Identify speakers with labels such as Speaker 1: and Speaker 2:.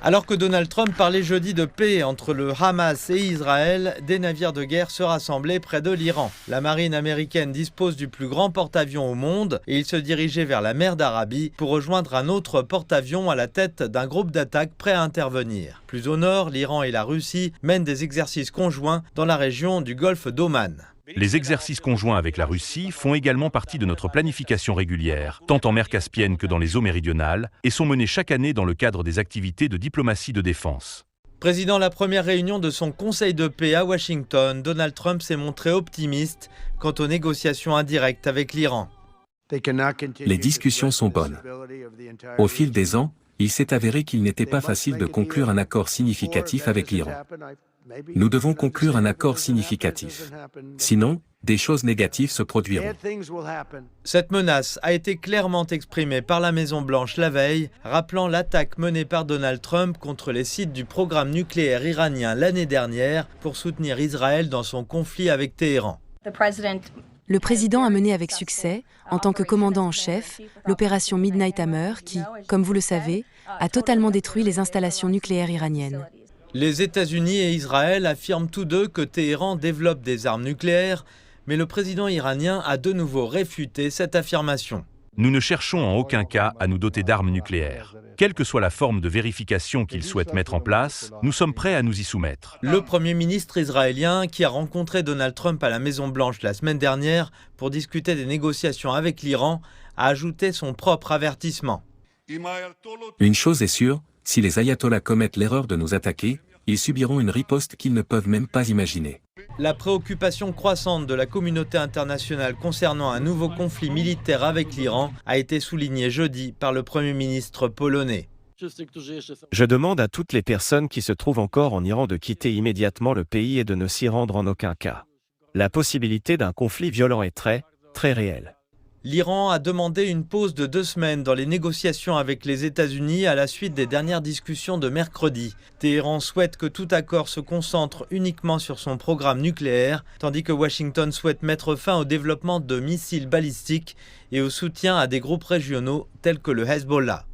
Speaker 1: Alors que Donald Trump parlait jeudi de paix entre le Hamas et Israël, des navires de guerre se rassemblaient près de l'Iran. La marine américaine dispose du plus grand porte-avions au monde et il se dirigeait vers la mer d'Arabie pour rejoindre un autre porte-avions à la tête d'un groupe d'attaque prêt à intervenir. Plus au nord, l'Iran et la Russie mènent des exercices conjoints dans la région du golfe d'Oman.
Speaker 2: Les exercices conjoints avec la Russie font également partie de notre planification régulière, tant en mer Caspienne que dans les eaux méridionales, et sont menés chaque année dans le cadre des activités de diplomatie de défense.
Speaker 1: Président la première réunion de son Conseil de paix à Washington, Donald Trump s'est montré optimiste quant aux négociations indirectes avec l'Iran.
Speaker 3: Les discussions sont bonnes. Au fil des ans, il s'est avéré qu'il n'était pas facile de conclure un accord significatif avec l'Iran. Nous devons conclure un accord significatif. Sinon, des choses négatives se produiront.
Speaker 1: Cette menace a été clairement exprimée par la Maison-Blanche la veille, rappelant l'attaque menée par Donald Trump contre les sites du programme nucléaire iranien l'année dernière pour soutenir Israël dans son conflit avec Téhéran.
Speaker 4: Le président a mené avec succès, en tant que commandant en chef, l'opération Midnight Hammer qui, comme vous le savez, a totalement détruit les installations nucléaires iraniennes.
Speaker 1: Les États-Unis et Israël affirment tous deux que Téhéran développe des armes nucléaires, mais le président iranien a de nouveau réfuté cette affirmation.
Speaker 2: Nous ne cherchons en aucun cas à nous doter d'armes nucléaires. Quelle que soit la forme de vérification qu'ils souhaitent mettre en place, nous sommes prêts à nous y soumettre.
Speaker 1: Le Premier ministre israélien, qui a rencontré Donald Trump à la Maison-Blanche la semaine dernière pour discuter des négociations avec l'Iran, a ajouté son propre avertissement.
Speaker 3: Une chose est sûre, si les ayatollahs commettent l'erreur de nous attaquer, ils subiront une riposte qu'ils ne peuvent même pas imaginer.
Speaker 1: La préoccupation croissante de la communauté internationale concernant un nouveau conflit militaire avec l'Iran a été soulignée jeudi par le Premier ministre polonais.
Speaker 5: Je demande à toutes les personnes qui se trouvent encore en Iran de quitter immédiatement le pays et de ne s'y rendre en aucun cas. La possibilité d'un conflit violent est très réelle.
Speaker 1: L'Iran a demandé une pause de 2 semaines dans les négociations avec les États-Unis à la suite des dernières discussions de mercredi. Téhéran souhaite que tout accord se concentre uniquement sur son programme nucléaire, tandis que Washington souhaite mettre fin au développement de missiles balistiques et au soutien à des groupes régionaux tels que le Hezbollah.